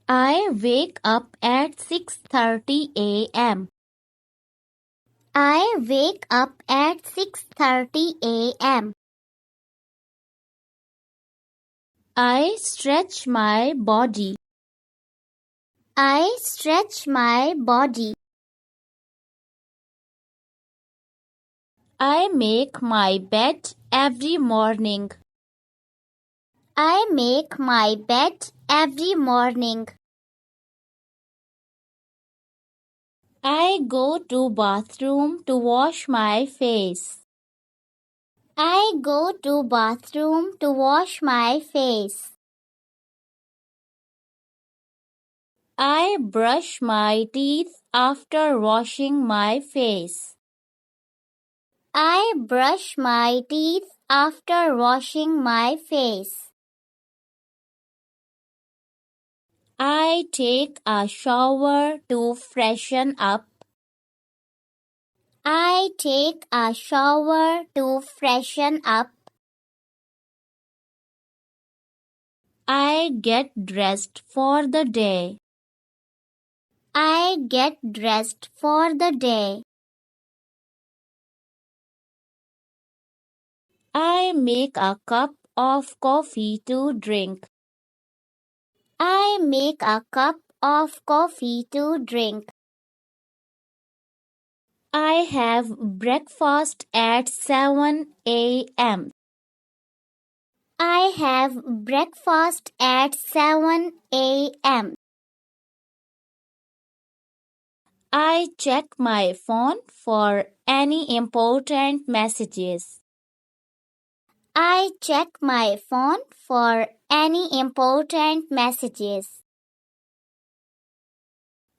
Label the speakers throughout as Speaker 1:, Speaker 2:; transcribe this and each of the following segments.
Speaker 1: I wake up at 6:30 a.m. I wake up at 6:30 a.m. I stretch my body. I stretch my body. I make my bed every morning. I make my bed every morning. I go to bathroom to wash my face. I go to bathroom to wash my face. I brush my teeth after washing my face. I brush my teeth after washing my face. I take a shower to freshen up. I take a shower to freshen up. I get dressed for the day. I get dressed for the day. I make a cup of coffee to drink. I make a cup of coffee to drink. I have breakfast at 7 a.m. I have breakfast at 7 a.m. I check my phone for any important messages. I check my phone for any important messages.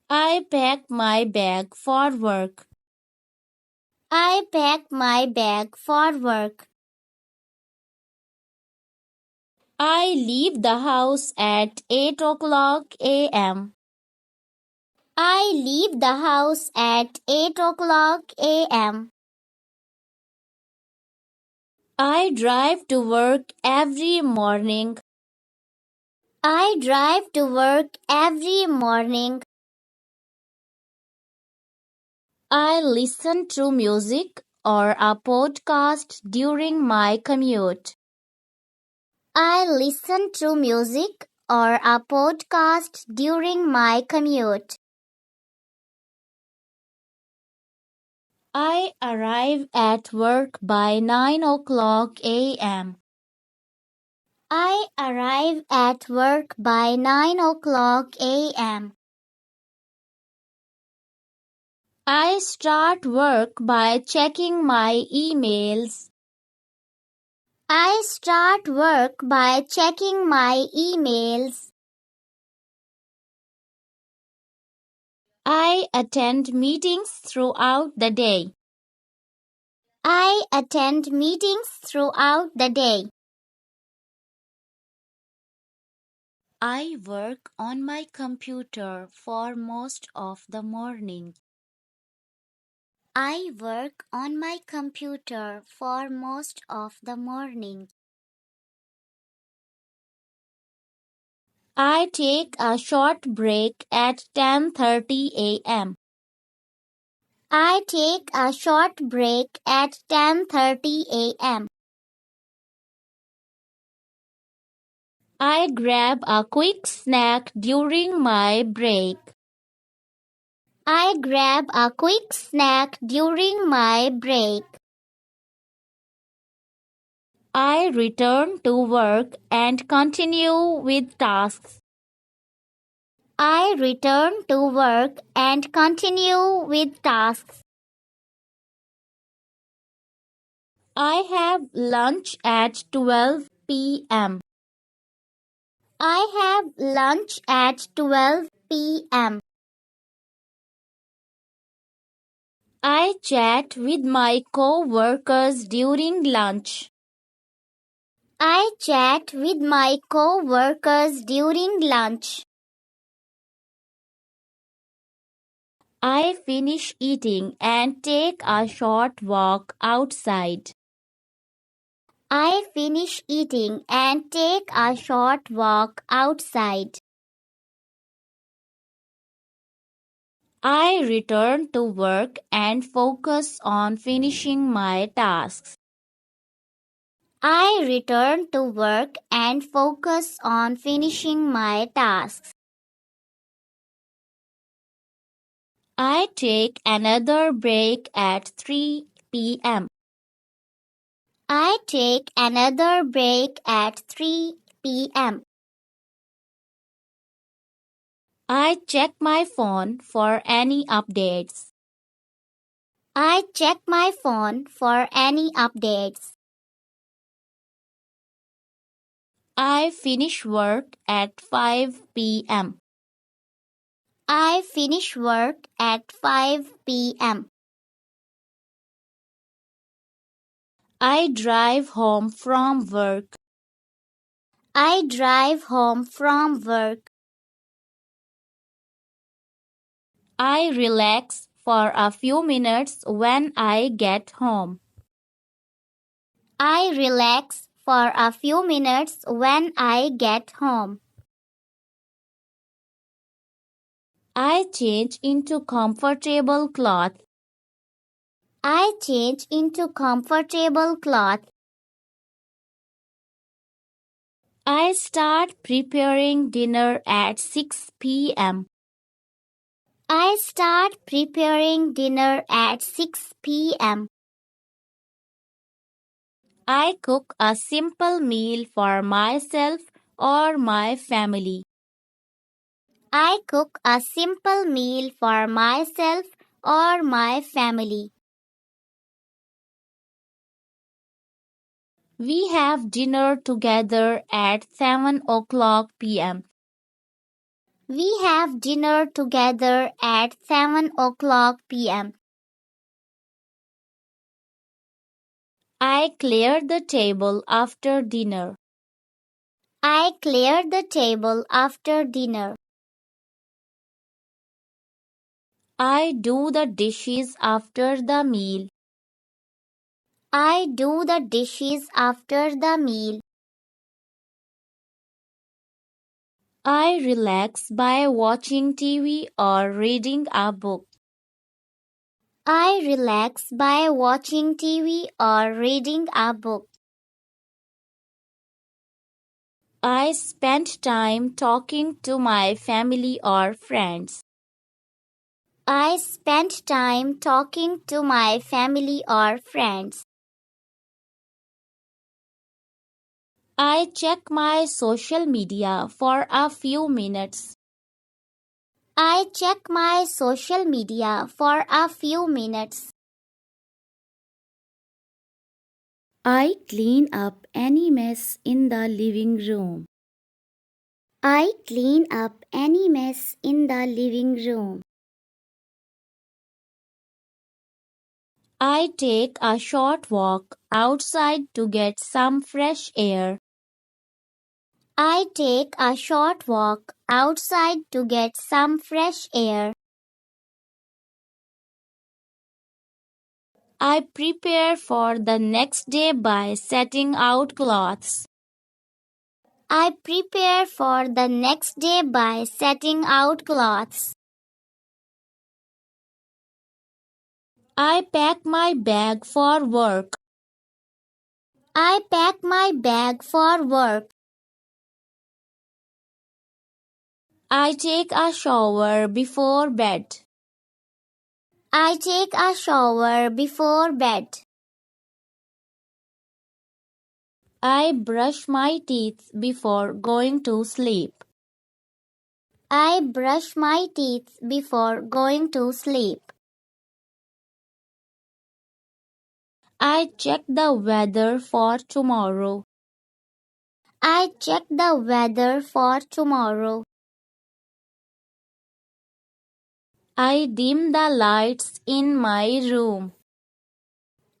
Speaker 1: I pack my bag for work. I pack my bag for work. I leave the house at 8 o'clock a.m. I leave the house at 8 o'clock a.m. I drive to work every morning. I drive to work every morning. I listen to music or a podcast during my commute. I listen to music or a podcast during my commute. I arrive at work by 9 o'clock a.m. I arrive at work by 9 o'clock a.m. I start work by checking my emails. I start work by checking my emails. I attend meetings throughout the day. I attend meetings throughout the day. I work on my computer for most of the morning. I work on my computer for most of the morning. I take a short break at 10:30 a.m. I take a short break at 10:30 a.m. I grab a quick snack during my break. I grab a quick snack during my break. I return to work and continue with tasks. I return to work and continue with tasks. I have lunch at 12 p.m. I have lunch at 12 p.m. I chat with my co-workers during lunch. I chat with my co-workers during lunch. I finish eating and take a short walk outside. I finish eating and take a short walk outside. I return to work and focus on finishing my tasks. I return to work and focus on finishing my tasks. I take another break at 3 p.m. I take another break at 3 p.m. I check my phone for any updates. I check my phone for any updates. I finish work at 5 p.m. I finish work at 5 p.m. I drive home from work. I drive home from work. I relax for a few minutes when I get home. I relax for a few minutes when I get home. I change into comfortable clothes. I change into comfortable clothes. I start preparing dinner at 6 p.m. I start preparing dinner at 6 p.m. I cook a simple meal for myself or my family. I cook a simple meal for myself or my family. We have dinner together at 7 o'clock p.m. We have dinner together at 7 o'clock p.m. I clear the table after dinner. I clear the table after dinner. I do the dishes after the meal. I do the dishes after the meal. I relax by watching TV or reading a book. I relax by watching TV or reading a book. I spend time talking to my family or friends. I spend time talking to my family or friends. I check my social media for a few minutes. I check my social media for a few minutes. I clean up any mess in the living room. I clean up any mess in the living room. I take a short walk outside to get some fresh air. I take a short walk outside to get some fresh air. I prepare for the next day by setting out clothes. I prepare for the next day by setting out clothes. I pack my bag for work. I pack my bag for work. I take a shower before bed. I take a shower before bed. I brush my teeth before going to sleep. I brush my teeth before going to sleep. I check the weather for tomorrow. I check the weather for tomorrow. I dim the lights in my room.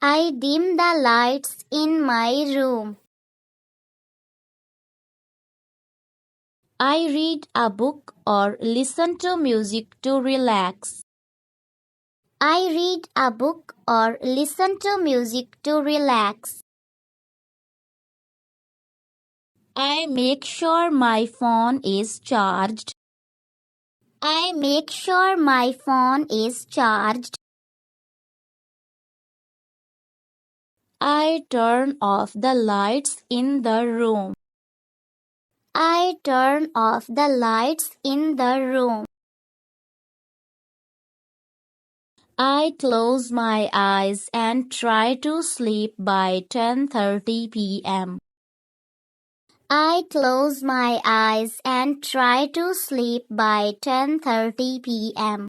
Speaker 1: I dim the lights in my room. I read a book or listen to music to relax. I read a book or listen to music to relax. I make sure my phone is charged. I make sure my phone is charged. I turn off the lights in the room. I turn off the lights in the room. I close my eyes and try to sleep by 10:30 p.m. I close my eyes and try to sleep by 10:30 p.m.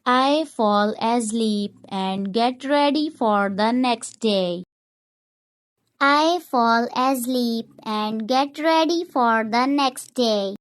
Speaker 1: I fall asleep and get ready for the next day. I fall asleep and get ready for the next day.